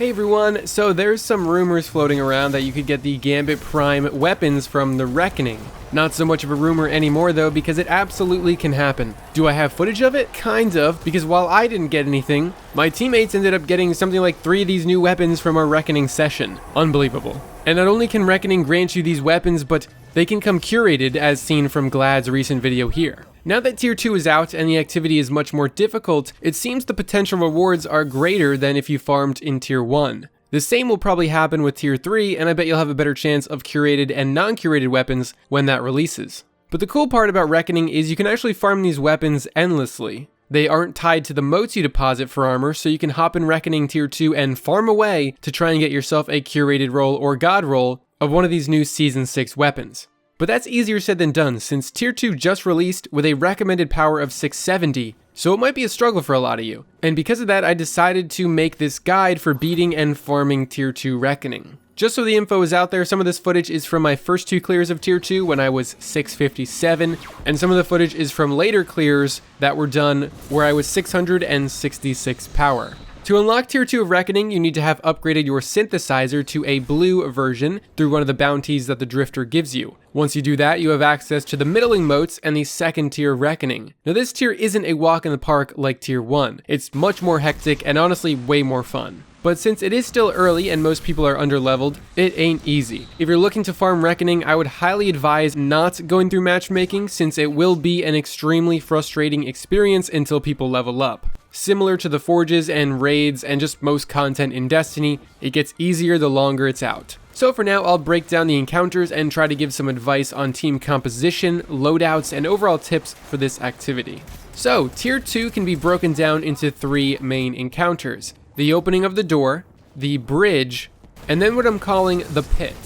Hey everyone, so there's some rumors floating around that you could get the Gambit Prime weapons from the Reckoning. Not so much of a rumor anymore though, because it absolutely can happen. Do I have footage of it? Kind of, because while I didn't get anything, my teammates ended up getting something like 3 of these new weapons from our Reckoning session. Unbelievable. And not only can Reckoning grant you these weapons, but they can come curated as seen from Glad's recent video here. Now that Tier 2 is out and the activity is much more difficult, it seems the potential rewards are greater than if you farmed in Tier 1. The same will probably happen with Tier 3, and I bet you'll have a better chance of curated and non-curated weapons when that releases. But the cool part about Reckoning is you can actually farm these weapons endlessly. They aren't tied to the motes you deposit for armor, so you can hop in Reckoning Tier 2 and farm away to try and get yourself a curated roll or god roll of one of these new Season 6 weapons. But that's easier said than done, since Tier 2 just released with a recommended power of 670, so it might be a struggle for a lot of you. And because of that, I decided to make this guide for beating and farming Tier 2 Reckoning. Just so the info is out there, some of this footage is from my first 2 clears of Tier 2 when I was 657, and some of the footage is from later clears that were done where I was 666 power. To unlock Tier 2 of Reckoning, you need to have upgraded your synthesizer to a blue version through one of the bounties that the Drifter gives you. Once you do that, you have access to the middling motes and the second tier Reckoning. Now this tier isn't a walk in the park like Tier 1. It's much more hectic and honestly way more fun. But since it is still early and most people are underleveled, it ain't easy. If you're looking to farm Reckoning, I would highly advise not going through matchmaking, since it will be an extremely frustrating experience until people level up. Similar to the forges and raids and just most content in Destiny, it gets easier the longer it's out. So for now, I'll break down the encounters and try to give some advice on team composition, loadouts, and overall tips for this activity. So, Tier 2 can be broken down into 3 main encounters: the opening of the door, the bridge, and then what I'm calling the pit.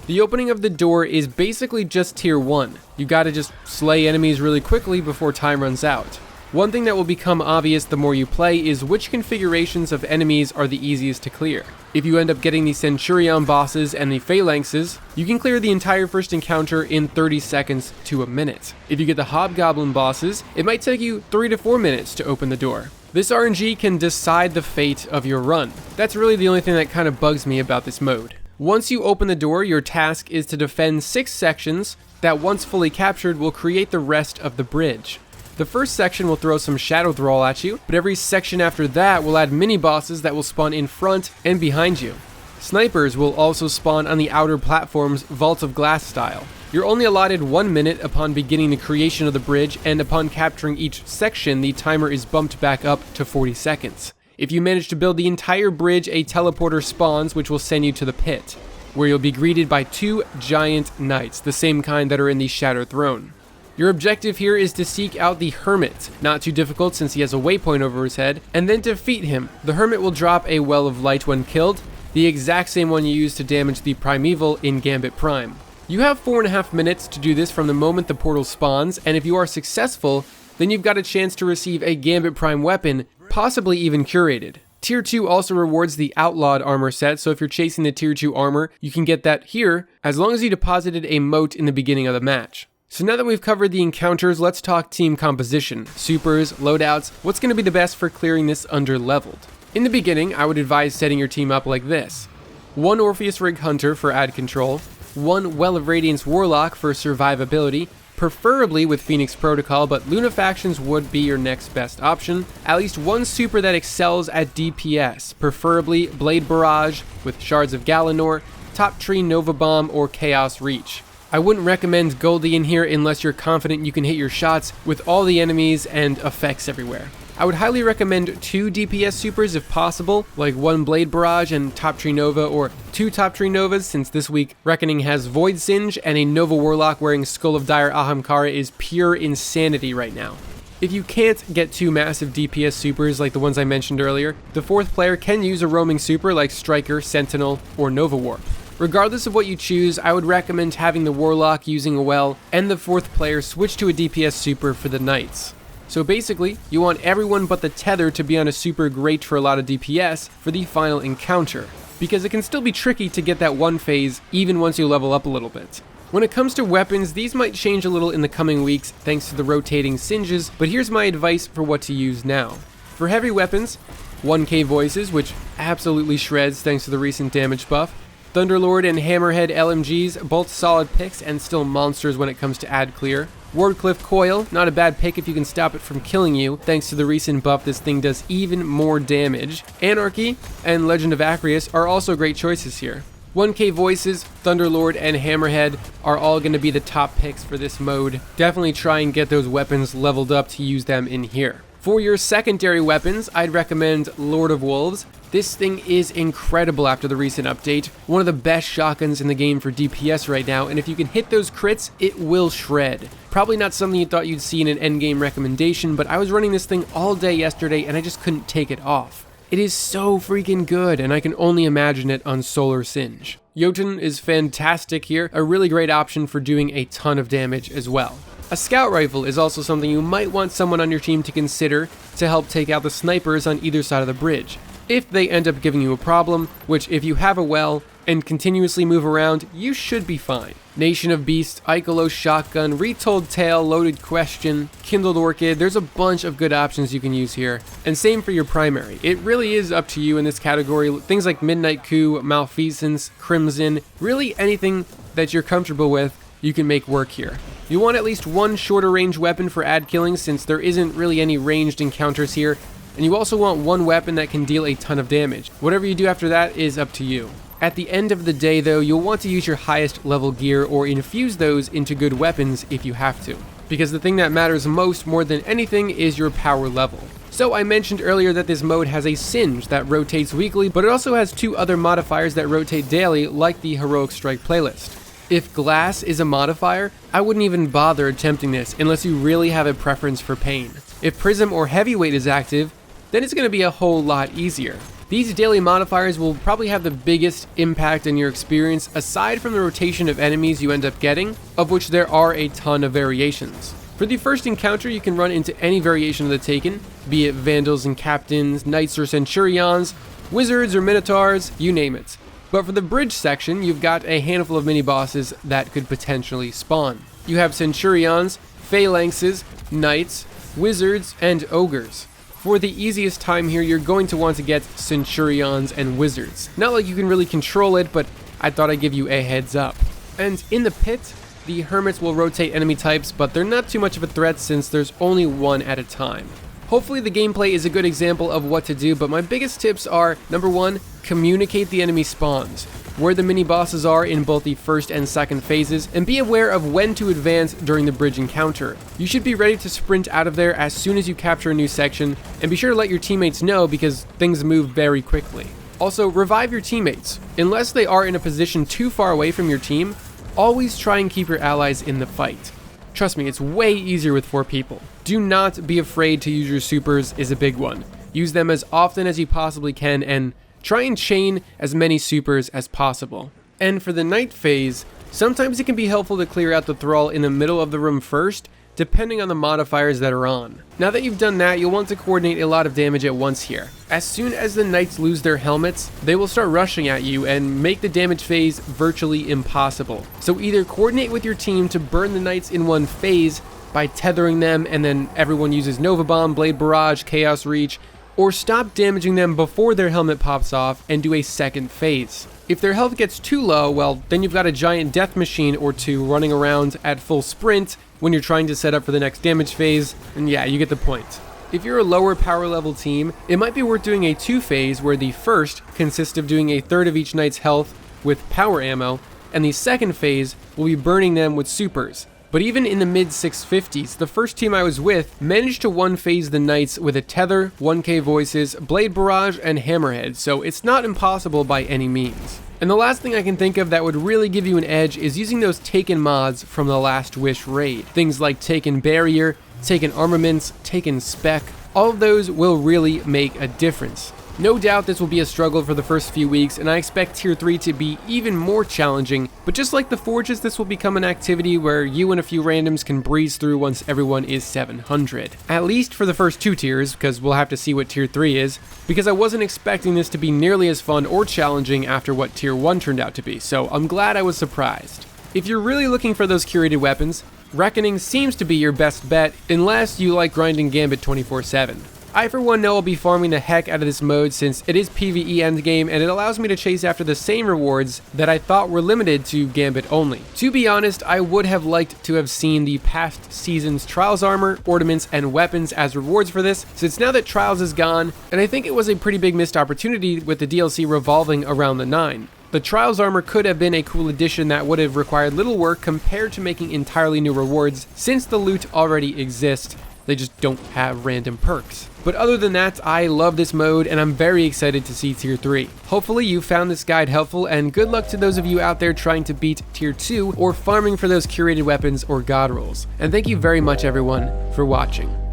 The opening of the door is basically just Tier 1. You gotta just slay enemies really quickly before time runs out. One thing that will become obvious the more you play is which configurations of enemies are the easiest to clear. If you end up getting the Centurion bosses and the Phalanxes, you can clear the entire first encounter in 30 seconds to a minute. If you get the Hobgoblin bosses, it might take you 3 to 4 minutes to open the door. This RNG can decide the fate of your run. That's really the only thing that kind of bugs me about this mode. Once you open the door, your task is to defend 6 sections that, once fully captured, will create the rest of the bridge. The first section will throw some Shadow Thrall at you, but every section after that will add mini-bosses that will spawn in front and behind you. Snipers will also spawn on the outer platforms, Vault of Glass style. You're only allotted 1 minute upon beginning the creation of the bridge, and upon capturing each section, the timer is bumped back up to 40 seconds. If you manage to build the entire bridge, a teleporter spawns, which will send you to the pit, where you'll be greeted by 2 giant knights, the same kind that are in the Shattered Throne. Your objective here is to seek out the Hermit, not too difficult since he has a waypoint over his head, and then defeat him. The Hermit will drop a Well of Light when killed, the exact same one you use to damage the Primeval in Gambit Prime. You have 4.5 minutes to do this from the moment the portal spawns, and if you are successful, then you've got a chance to receive a Gambit Prime weapon, possibly even curated. Tier 2 also rewards the Outlawed armor set, so if you're chasing the Tier 2 armor, you can get that here, as long as you deposited a mote in the beginning of the match. So now that we've covered the encounters, let's talk team composition, supers, loadouts, what's going to be the best for clearing this under-leveled. In the beginning, I would advise setting your team up like this: 1 Orpheus Rig Hunter for ad control, 1 Well of Radiance Warlock for survivability, preferably with Phoenix Protocol, but Lunafactions would be your next best option, at least 1 super that excels at DPS, preferably Blade Barrage with Shards of Galanor, Top Tree Nova Bomb, or Chaos Reach. I wouldn't recommend Goldie in here unless you're confident you can hit your shots with all the enemies and effects everywhere. I would highly recommend 2 DPS supers if possible, like 1 Blade Barrage and Top Tree Nova, or 2 Top Tree Novas, since this week Reckoning has Void Singe, and a Nova Warlock wearing Skull of Dire Ahamkara is pure insanity right now. If you can't get 2 massive DPS supers like the ones I mentioned earlier, the 4th player can use a roaming super like Striker, Sentinel, or Nova Warp. Regardless of what you choose, I would recommend having the Warlock using a well, and the 4th player switch to a DPS super for the Knights. So basically, you want everyone but the Tether to be on a super great for a lot of DPS for the final encounter, because it can still be tricky to get that one phase even once you level up a little bit. When it comes to weapons, these might change a little in the coming weeks thanks to the rotating Singes, but here's my advice for what to use now. For heavy weapons, 1K Voices, which absolutely shreds thanks to the recent damage buff. Thunderlord and Hammerhead LMGs, both solid picks and still monsters when it comes to ad clear. Wardcliff Coil, not a bad pick if you can stop it from killing you. Thanks to the recent buff, this thing does even more damage. Anarchy and Legend of Acreus are also great choices here. 1K Voices, Thunderlord, and Hammerhead are all going to be the top picks for this mode. Definitely try and get those weapons leveled up to use them in here. For your secondary weapons, I'd recommend Lord of Wolves. This thing is incredible after the recent update. One of the best shotguns in the game for DPS right now, and if you can hit those crits, it will shred. Probably not something you thought you'd see in an endgame recommendation, but I was running this thing all day yesterday and I just couldn't take it off. It is so freaking good, and I can only imagine it on Solar Singe. Jotun is fantastic here, a really great option for doing a ton of damage as well. A scout rifle is also something you might want someone on your team to consider to help take out the snipers on either side of the bridge. If they end up giving you a problem, which if you have a well and continuously move around, you should be fine. Nation of Beasts, Ikelos Shotgun, Retold Tale, Loaded Question, Kindled Orchid, there's a bunch of good options you can use here. And same for your primary. It really is up to you in this category. Things like Midnight Coup, Malfeasance, Crimson, really anything that you're comfortable with, you can make work here. You want at least one shorter range weapon for ad killing since there isn't really any ranged encounters here. And you also want one weapon that can deal a ton of damage. Whatever you do after that is up to you. At the end of the day though, you'll want to use your highest level gear or infuse those into good weapons if you have to. Because the thing that matters most more than anything is your power level. So I mentioned earlier that this mode has a Singe that rotates weekly, but it also has two other modifiers that rotate daily like the Heroic Strike playlist. If Glass is a modifier, I wouldn't even bother attempting this unless you really have a preference for pain. If Prism or Heavyweight is active, then it's going to be a whole lot easier. These daily modifiers will probably have the biggest impact on your experience aside from the rotation of enemies you end up getting, of which there are a ton of variations. For the first encounter, you can run into any variation of the Taken, be it Vandals and Captains, Knights or Centurions, Wizards or Minotaurs, you name it. But for the bridge section, you've got a handful of mini-bosses that could potentially spawn. You have Centurions, Phalanxes, Knights, Wizards, and Ogres. For the easiest time here, you're going to want to get Centurions and Wizards. Not like you can really control it, but I thought I'd give you a heads up. And in the pit, the Hermits will rotate enemy types, but they're not too much of a threat since there's only one at a time. Hopefully the gameplay is a good example of what to do, but my biggest tips are, number one, communicate the enemy spawns, where the mini-bosses are in both the first and second phases, and be aware of when to advance during the bridge encounter. You should be ready to sprint out of there as soon as you capture a new section, and be sure to let your teammates know because things move very quickly. Also, revive your teammates. Unless they are in a position too far away from your team, always try and keep your allies in the fight. Trust me, it's way easier with 4 people. Do not be afraid to use your supers is a big one. Use them as often as you possibly can and try and chain as many supers as possible. And for the night phase, sometimes it can be helpful to clear out the thrall in the middle of the room first, depending on the modifiers that are on. Now that you've done that, you'll want to coordinate a lot of damage at once here. As soon as the knights lose their helmets, they will start rushing at you and make the damage phase virtually impossible. So either coordinate with your team to burn the knights in one phase by tethering them and then everyone uses Nova Bomb, Blade Barrage, Chaos Reach, or stop damaging them before their helmet pops off and do a second phase. If their health gets too low, well, then you've got a giant death machine or two running around at full sprint when you're trying to set up for the next damage phase, and yeah, you get the point. If you're a lower power level team, it might be worth doing a 2-phase where the first consists of doing a third of each knight's health with power ammo, and the second phase will be burning them with supers. But even in the mid 650s, the first team I was with managed to 1-phase the knights with a tether, 1K voices, blade barrage, and hammerhead, so it's not impossible by any means. And the last thing I can think of that would really give you an edge is using those Taken mods from the Last Wish raid. Things like Taken Barrier, Taken Armaments, Taken Spec, all of those will really make a difference. No doubt this will be a struggle for the first few weeks, and I expect Tier 3 to be even more challenging, but just like the Forges, this will become an activity where you and a few randoms can breeze through once everyone is 700. At least for the first 2 tiers, because we'll have to see what Tier 3 is, because I wasn't expecting this to be nearly as fun or challenging after what Tier 1 turned out to be, so I'm glad I was surprised. If you're really looking for those curated weapons, Reckoning seems to be your best bet unless you like grinding Gambit 24/7. I for one know I'll be farming the heck out of this mode since it is PvE endgame and it allows me to chase after the same rewards that I thought were limited to Gambit only. To be honest, I would have liked to have seen the past season's Trials armor, ornaments, and weapons as rewards for this, since now that Trials is gone, and I think it was a pretty big missed opportunity with the DLC revolving around the 9. The Trials armor could have been a cool addition that would have required little work compared to making entirely new rewards, since the loot already exists. They just don't have random perks. But other than that, I love this mode and I'm very excited to see Tier 3. Hopefully you found this guide helpful, and good luck to those of you out there trying to beat Tier 2 or farming for those curated weapons or god rolls. And thank you very much everyone for watching.